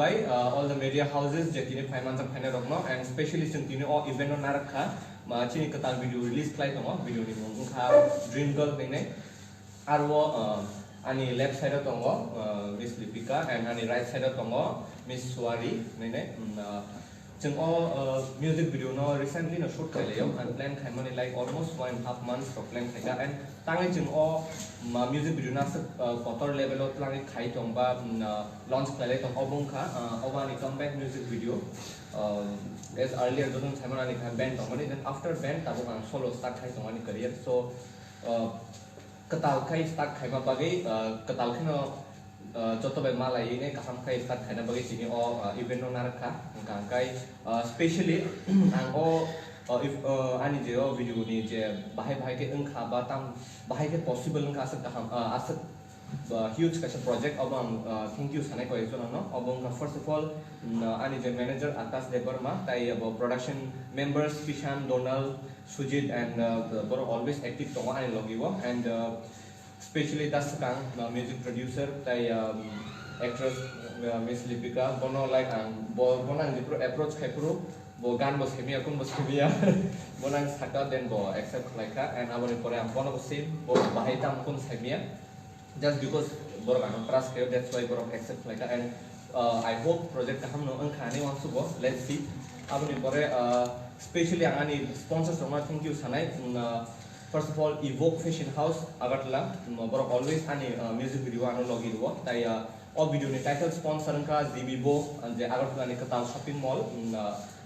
by all the media houses je tini phaiman jang phaina rokno and especially sing tini o event no narakha chini Kwtal video release klai tongo video ni mung kha dream girl ne arwo ani left side tongo Miss Lipika and ani right side tongo Miss Swari ne jeng o music video no recently no shoot khaileo and plan khaimani like almost 1.5 months for plan khaika and tangai jeng o music video na Kwtal level o tlangi khai tongba launch khailai tong obong kha obani comeback music video as earlier dodon saimani kha band tongani then after band tabo ang solo start khai tongani career so Kwtal khai start khaima bagai Kwtal khino joto bai malai ne kaham khai start khaina bagai chini o event no narakha kai especially ang o if ani je o video ni je bahai ke engkha ba tam bahai ke possible engkha asat kaham asat huge kaisa project obang thank you sanai koi jona no obong ka first of all ani je manager Akash Debarma tai abo production members Kishan Donald Sujit and boro always active tongo ani logiwo and especially das kang music producer tai actress Miss Lipika bono like ang bonang di approach khai pro bo gan bo semia kun bo semia bonang saka then bo accept like that and aboni pore am bono bo same bo bahai tam kun semia just because boro kan trust kai that's why boro accept like that and I hope project ka hamno ang khani wansu bo let's see aboni pore especially angani sponsors roma thank you sanai first of all Evoke Fashion House Agartala boro always ani music video ano logi do tai o video ni title sponsor ka Zibibo anje Agartala ni Kwtal shopping mall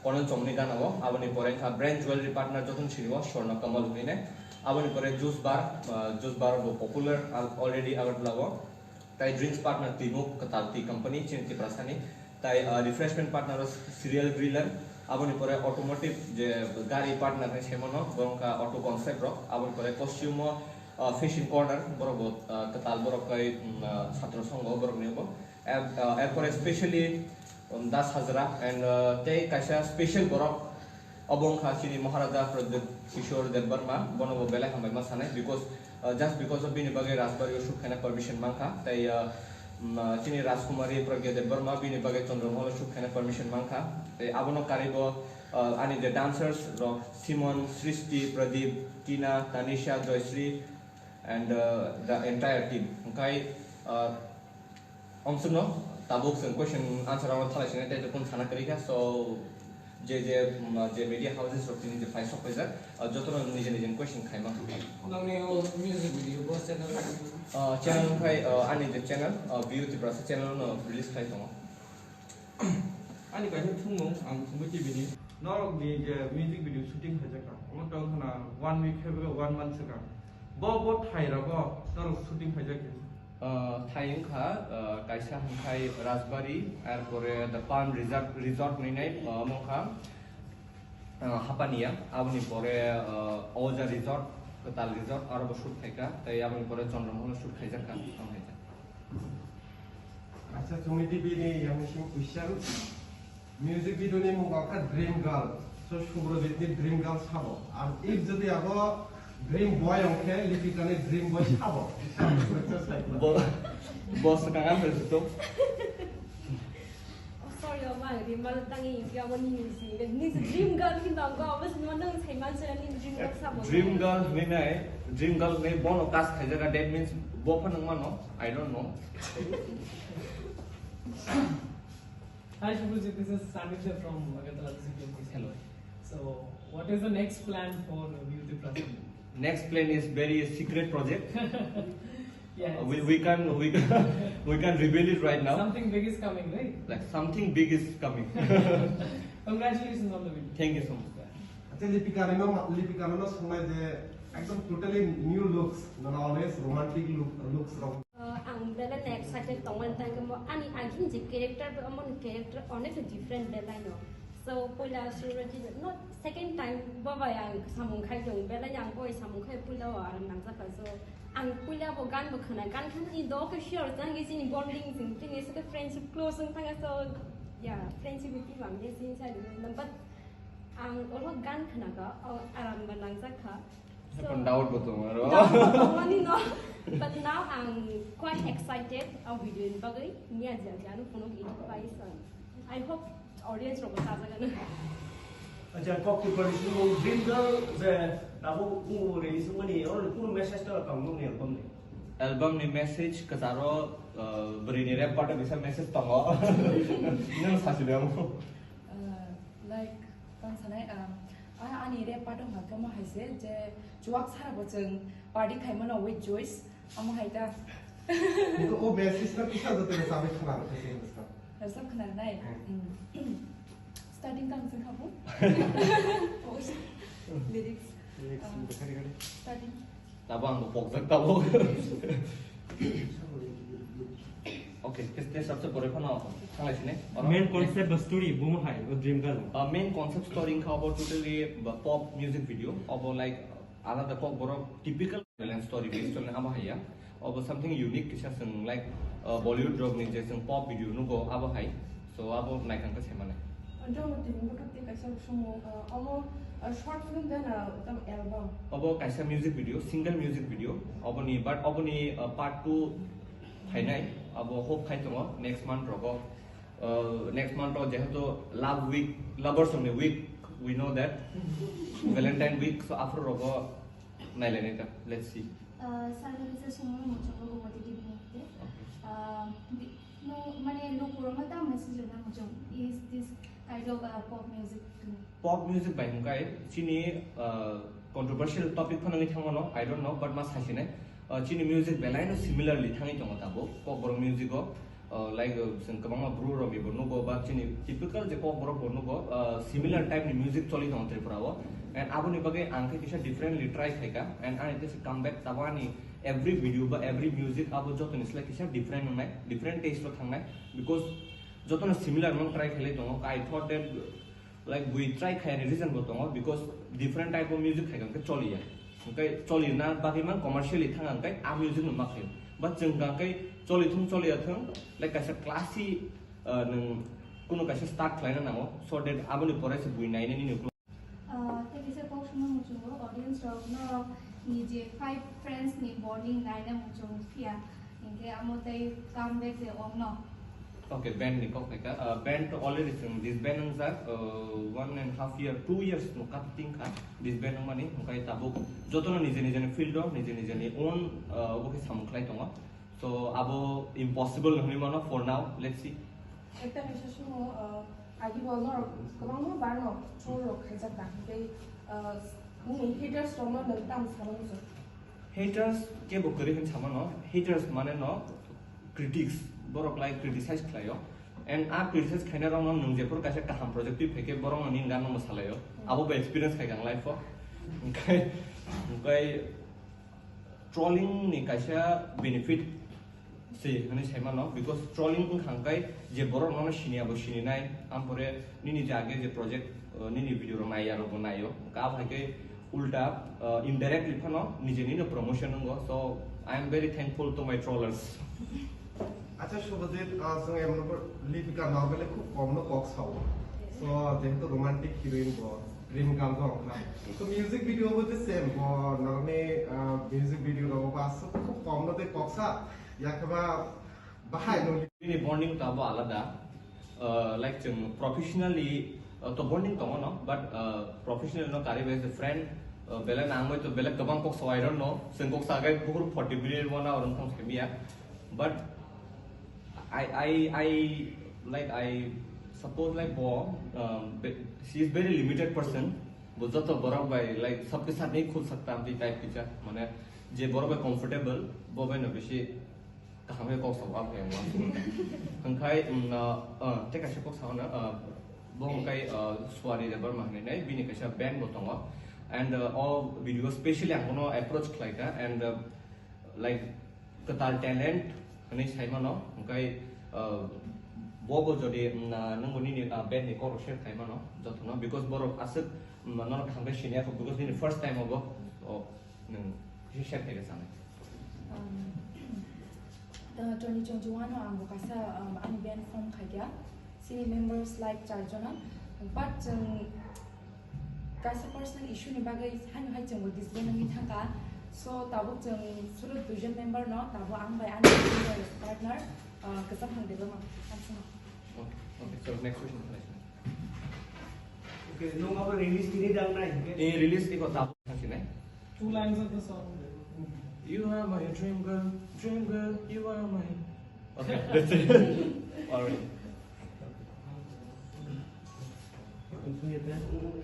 konon chomni gana wo aboni pore ka brand jewelry partner jotun chiriwo Swarna Kamal ne aboni pore juice bar bo popular already Agartala wo tai drinks partner Timo Kwtal tea company chinti prasani tai refreshment partner cereal griller aboni pore automotive je gari partner ne semono borongka auto concept rok aboni pore costume fashion corner borobo Kwtal borok kai chhatro songo borok nebo erpore especially Das Hazra and tei kaisa special borok obongkha chini Maharaja Project Kishore Debarma bonobo belai hambai ma sanai because just because of bini bagai Rasbari shoot khana permission mangkha tai chini Rajkumari Pragya Debarma bini bagai Chandramala shoot khana permission mangkha tai abono karibo ani the dancers Simon Srishti Pradeep Tina Tanisha Joyshri and the entire team kai omsuno tabuk sen question answer our thala sine tai kun sana karika so je media houses rokini je file supervisor jotono nije question khaima namni music video bo channel khai ani the channel beauty process channel no release khai tomo ani kai thungmo ang thungti bini norok ni je music video shooting khajaka omo tong khana 1 week hebe 1 month saka bo thai ra bo norok shooting khajaka thai kha kaisa khai Rajbari erpore the Palm resort ni nai mokha hapania aboni pore oja resort Kwtal resort aro shoot khaika tai aboni pore Chandramala shoot khaijaka samhaija acha chumi tv ni yamishim question music video ni mungaka dream girl so Subrojit ni dream girl sabo ar if jodi abo dream boy onke Lipika ni dream boy sabo boss ka ngam itu sorry ma di mal tangi ya woni ni si ni dream girl kin dang go bas no nang sai man sai ni dream girl sabo dream girl ni nai dream girl ne bono kas khajaga that means bo pa nang mano I don't know Hi Subrojit, this is Sanidhya from Kwtal Kokborok. Hello. So, what is the next plan for Beauty Plus? Next plan is very secret project. Yeah. We can reveal it right now. Something big is coming, right? Like something big is coming. Congratulations on the video. Thank you so much. acha Lipika no sunai je ekdom totally new looks not always romantic looks rom ang bela next excited tongman tang mo ani agin je character to amon character onek different bela no so pula Subrojit not second time baba yang samung khai jong bela yang boy samung khai pula wa nang sa so ang pula bo gan bo khana gan khan I do ka sure tang gi sin bonding sing thing is ka friendship close tang so yeah friendship with bang ne sin sa number ang oro gan khana ka aram banang sa kha Kon doubt betul maro. Mani no But now I'm quite excited our video in bagay niya janu puno advice. I hope audience ro bata jagan. Aja kok people itu dream girl je tahu release mani orang pun message tu kamu ni album ni. Album ni message kesaro beri ni rap part bisa message tongo. Ini sahaja dia mu. Like kan sana ani rap part orang kamu hasil je juak sara boceng party kai mana with Joyce amu haida. वो basis ना किसा जो तेरे सामने खड़ा है कैसे इसका सब खनार नाय starting kan sen kamu lyrics starting Tabang pokok tabu. Okay, kita सबसे बड़े फना सांगे sini. Main concept story boom hai वो dream girl. Main concept story का about totally pop music video about like another Kokborok typical story based on apa ya? About something unique kisah seng like Bollywood drug ni जैसे pop video nuko apa hai? So apa naik angka siapa nih? Anjong tim berkat kaisa semua amo short film dan tam album अब कैसा music video single music video अब नि part 2 final अब hope खाइ दङ next month रगो next month रो जेहेतु लव वीक लवर्स हमने week we know that Valentine week so after रगो नाइलेने त लेट्स सी सानोनिसा सुमो मोचो को मति दिबे no mane no purama ta message na mocho is this kind of pop music pop music by hunkai chini controversial topic phanangi thangono I don't know but mas hasine chini music belai no similarly thangi tongo tabo pop borok music go like sen kabang bru ro bi borno go ba chini typical je pop borok borno go similar type ni music choli tongo tripura wo and abuni bagai angke kisha differently try khaika and I this comeback tabani every video ba every music abo joto nisla kisha different nai different taste lo thangnai because joto na similar mon try khale tongo I thought that like we try khayani reason bo tongo because different type of music khaigan ke choli ya okay choli na bagi man commercially thangang kai a music no makhe but jengga kai choli athang like kaisa classy nang kuno kaisa start khlaina namo so that aboni pore se bui nai ni ni tekisa pop sumo mocho audience ro no ni je 5 friends ni bonding naina mocho fia inge amotai comeback de omno. Okay, band ni kok ka band already sing this band ang 1.5 year 2 years no cutting ka this band mani mukai tabuk joto na nije nije field do nije ni own oke samklai tonga so abo impossible honi mano for now let's see ekta kaisa sumo agi bolno kabang mo barno choro khaisa ka dei mung haters from no tam sabang so haters ke bokari hin sama no haters mane no critics borok like criticize khlayo and a criticize khaina rong nung je por kaisa kaham projective pheke borong ani gan no masalayo abo ba experience khai gang life kai trolling ni kaisa benefit se hani saima no because trolling ung khangkai je borok no shini abo shini nai ampore nini jage je project nini video ro nai aro bonayo ka bhaike ulta indirectly phano nije ni promotion ngo so I am very thankful to my trollers अच्छा शुभजित जों एमनबर Lipika normally खूब कम न box how so जेहेतु romantic heroine बो dream girl को अंखा तो music video वो the same बो नरने म्यूजिक वीडियो रो बास खूब कम न ते बॉक्सा या कबा बाहाय no ini bonding ta ba alada like जों professionally to bonding to no but professional no kari as a friend bela nangoi to bela kabang kok so I don't know sen kok sagai bukur 40 minute wana orang thong kebia but I like I suppose like bo she is very limited person bo joto borok bai like sabke sath nahi khul sakta am type kicha mane je borok bai comfortable bo bai no beshi kahame kok so ab he hangkai te ka kok sa na bo hangkai swari de bar mahne nai bini ka band bo tongo and all video especially I'm gonna approach like that and like Kwtal talent ani saima no hangkai bobo jodi nangoni ni band ni ko share khaima no joto no because borok asuk no hangkai shinia ko because ni first time obo nang share thege sane 2021 ang bukasa ang band form khagya city members like charjona but kaisa personal issue ni bagai han hai chang this band ni thanga So tabuk jeng surut tujuan member no tabu ang by ani partner kesam hang deba mak asma. Okay, so next question. Okay, nung apa release ini dang nai. Release iko tap sini. 2 lines of the song. You are my dream girl, you are my. Okay, that's it. Alright. Untuk itu